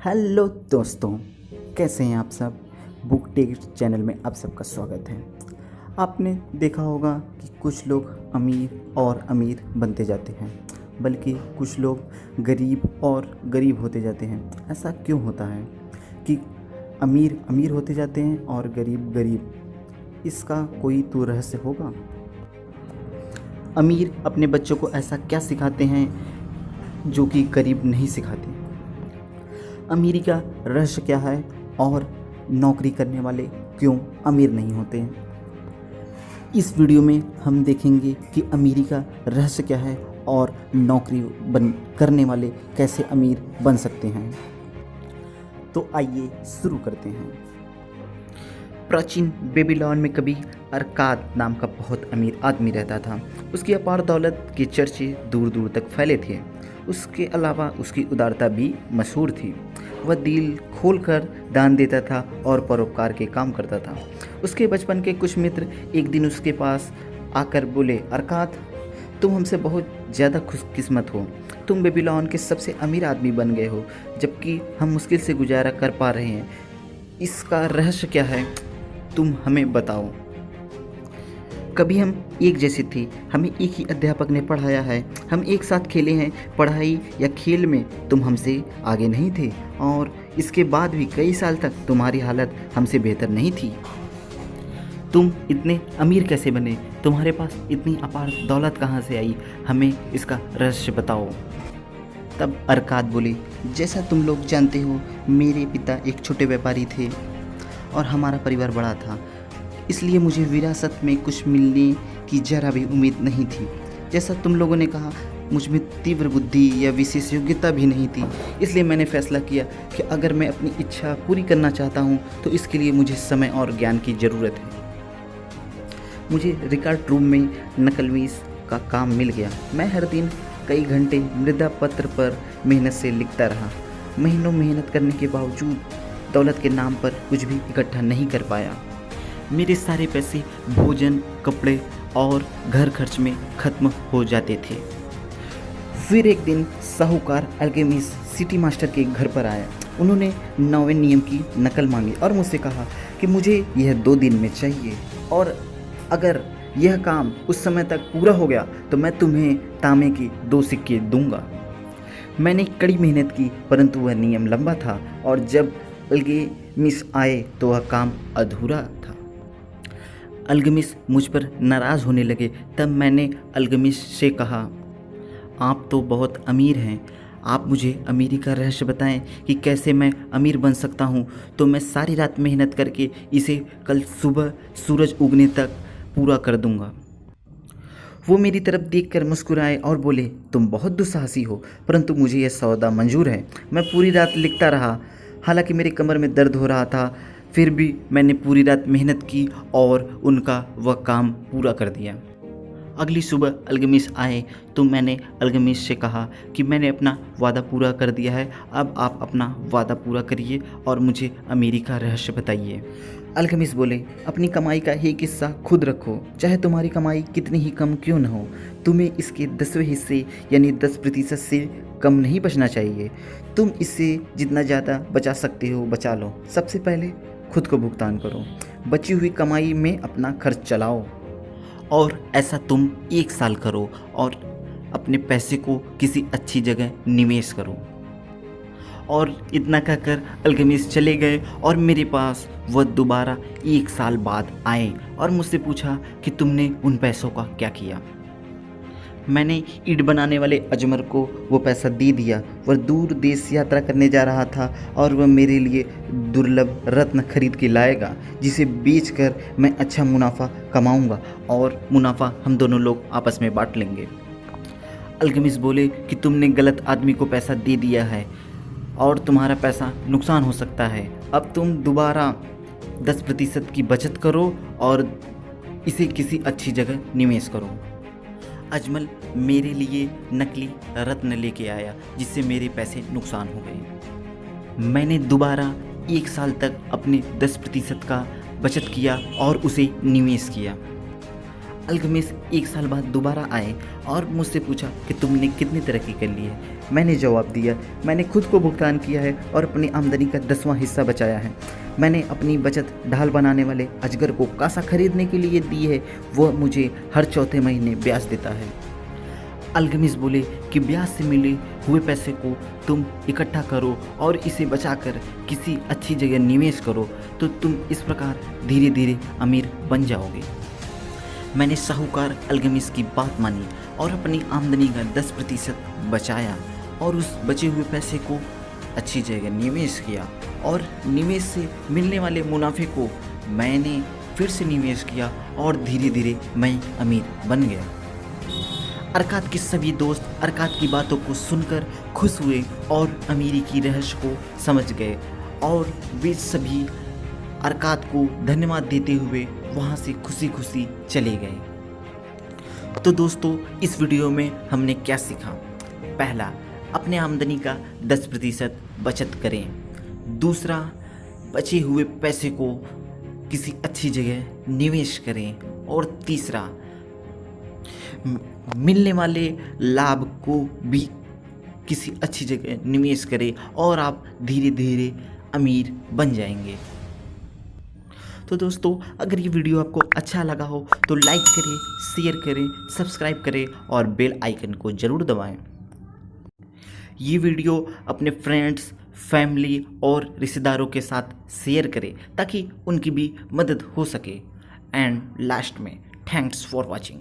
Hello दोस्तों, कैसे हैं आप सब। बुक टेक चैनल में आप सबका स्वागत है। आपने देखा होगा कि कुछ लोग अमीर और अमीर बनते जाते हैं, बल्कि कुछ लोग गरीब और गरीब होते जाते हैं। ऐसा क्यों होता है कि अमीर अमीर होते जाते हैं और गरीब गरीब? इसका कोई तो रहस्य होगा। अमीर अपने बच्चों को ऐसा क्या सिखाते हैं जो कि गरीब नहीं सिखाते? अमीरी का रहस्य क्या है और नौकरी करने वाले क्यों अमीर नहीं होते हैं? इस वीडियो में हम देखेंगे कि अमीरी का रहस्य क्या है और नौकरी करने वाले कैसे अमीर बन सकते हैं। तो आइए शुरू करते हैं। प्राचीन बेबीलोन में कभी अरकाद नाम का बहुत अमीर आदमी रहता था। उसकी अपार दौलत के चर्चे दूर दूर तक फैले थे। उसके अलावा उसकी उदारता भी मशहूर थी। वह दिल खोलकर दान देता था और परोपकार के काम करता था। उसके बचपन के कुछ मित्र एक दिन उसके पास आकर बोले, अरकाद, तुम हमसे बहुत ज़्यादा खुशकिस्मत हो। तुम बेबीलोन के सबसे अमीर आदमी बन गए हो, जबकि हम मुश्किल से गुजारा कर पा रहे हैं। इसका रहस्य क्या है, तुम हमें बताओ। कभी हम एक जैसे थे, हमें एक ही अध्यापक ने पढ़ाया है, हम एक साथ खेले हैं। पढ़ाई या खेल में तुम हमसे आगे नहीं थे, और इसके बाद भी कई साल तक तुम्हारी हालत हमसे बेहतर नहीं थी। तुम इतने अमीर कैसे बने? तुम्हारे पास इतनी अपार दौलत कहाँ से आई? हमें इसका रहस्य बताओ। तब अरकाद बोले, जैसा तुम लोग जानते हो, मेरे पिता एक छोटे व्यापारी थे और हमारा परिवार बड़ा था, इसलिए मुझे विरासत में कुछ मिलने की जरा भी उम्मीद नहीं थी। जैसा तुम लोगों ने कहा, मुझ में तीव्र बुद्धि या विशेष योग्यता भी नहीं थी, इसलिए मैंने फैसला किया कि अगर मैं अपनी इच्छा पूरी करना चाहता हूँ तो इसके लिए मुझे समय और ज्ञान की ज़रूरत है। मुझे रिकॉर्ड रूम में नकलवीस का काम मिल गया। मैं हर दिन कई घंटे मृदा पत्र पर मेहनत से लिखता रहा। महीनों मेहनत करने के बावजूद दौलत के नाम पर कुछ भी इकट्ठा नहीं कर पाया। मेरे सारे पैसे भोजन, कपड़े और घर खर्च में ख़त्म हो जाते थे। फिर एक दिन साहूकार अल्केमिस सिटी मास्टर के घर पर आया। उन्होंने 9वें नियम की नकल मांगी और मुझसे कहा कि मुझे यह 2 दिन में चाहिए, और अगर यह काम उस समय तक पूरा हो गया तो मैं तुम्हें तांबे के 2 सिक्के दूंगा। मैंने कड़ी मेहनत की, परंतु वह नियम लंबा था, और जब अल्केमिस आए तो वह काम अधूरा था। अल्केमिस मुझ पर नाराज़ होने लगे। तब मैंने अल्केमिस से कहा, आप तो बहुत अमीर हैं, आप मुझे अमीरी का रहस्य बताएं कि कैसे मैं अमीर बन सकता हूं, तो मैं सारी रात मेहनत करके इसे कल सुबह सूरज उगने तक पूरा कर दूंगा। वो मेरी तरफ देखकर मुस्कुराए और बोले, तुम बहुत दुस्साहसी हो, परंतु मुझे यह सौदा मंजूर है। मैं पूरी रात लिखता रहा, हालांकि मेरे कमर में दर्द हो रहा था, फिर भी मैंने पूरी रात मेहनत की और उनका वह काम पूरा कर दिया। अगली सुबह अल्केमिस आए तो मैंने अल्केमिस से कहा कि मैंने अपना वादा पूरा कर दिया है, अब आप अपना वादा पूरा करिए और मुझे अमीरी का रहस्य बताइए। अल्केमिस बोले, अपनी कमाई का एक हिस्सा खुद रखो, चाहे तुम्हारी कमाई कितनी ही कम क्यों न हो। तुम्हें इसके 10वें हिस्से यानी 10% से कम नहीं बचना चाहिए। तुम इससे जितना ज़्यादा बचा सकते हो बचा लो। सबसे पहले खुद को भुगतान करो, बची हुई कमाई में अपना खर्च चलाओ, और ऐसा तुम 1 साल करो और अपने पैसे को किसी अच्छी जगह निवेश करो। और इतना कहकर अल्केमिस चले गए, और मेरे पास वह दोबारा 1 साल बाद आए और मुझसे पूछा कि तुमने उन पैसों का क्या किया। मैंने ईंट बनाने वाले अजमर को वो पैसा दे दिया। वह दूर देश यात्रा करने जा रहा था और वह मेरे लिए दुर्लभ रत्न खरीद के लाएगा, जिसे बेचकर मैं अच्छा मुनाफा कमाऊंगा, और मुनाफा हम दोनों लोग आपस में बांट लेंगे। अल्केमिस बोले कि तुमने गलत आदमी को पैसा दे दिया है और तुम्हारा पैसा नुकसान हो सकता है। अब तुम दोबारा 10% की बचत करो और इसे किसी अच्छी जगह निवेश करो। अजमल मेरे लिए नकली रत्न लेके आया, जिससे मेरे पैसे नुकसान हो गए। मैंने दोबारा 1 साल तक अपने 10% का बचत किया और उसे निवेश किया। अल्केमिस्ट 1 साल बाद दोबारा आए और मुझसे पूछा कि तुमने कितनी तरक्की कर ली है। मैंने जवाब दिया, मैंने खुद को भुगतान किया है और अपनी आमदनी का 10वां हिस्सा बचाया है। मैंने अपनी बचत ढाल बनाने वाले अजगर को कासा खरीदने के लिए दी है, वह मुझे हर चौथे महीने ब्याज देता है। अल्केमिस्ट बोले कि ब्याज से मिले हुए पैसे को तुम इकट्ठा करो और इसे बचाकर किसी अच्छी जगह निवेश करो, तो तुम इस प्रकार धीरे धीरे अमीर बन जाओगे। मैंने साहूकार अल्केमिस्ट की बात मानी और अपनी आमदनी का 10% बचाया और उस बचे हुए पैसे को अच्छी जगह निवेश किया और निवेश से मिलने वाले मुनाफे को मैंने फिर से निवेश किया और धीरे धीरे मैं अमीर बन गया। अरकात के सभी दोस्त अरकात की बातों को सुनकर खुश हुए और अमीरी की रहस्य को समझ गए और वे सभी अरकात को धन्यवाद देते हुए वहाँ से खुशी खुशी चले गए। तो दोस्तों, इस वीडियो में हमने क्या सीखा? पहला, अपने आमदनी का 10% बचत करें। दूसरा, बचे हुए पैसे को किसी अच्छी जगह निवेश करें। और तीसरा, मिलने वाले लाभ को भी किसी अच्छी जगह निवेश करें और आप धीरे धीरे अमीर बन जाएंगे। तो दोस्तों, अगर ये वीडियो आपको अच्छा लगा हो तो लाइक करें, शेयर करें, सब्सक्राइब करें और बेल आइकन को ज़रूर दबाएं। ये वीडियो अपने फ्रेंड्स, फैमिली और रिश्तेदारों के साथ शेयर करें ताकि उनकी भी मदद हो सके। एंड लास्ट में, थैंक्स फॉर वॉचिंग।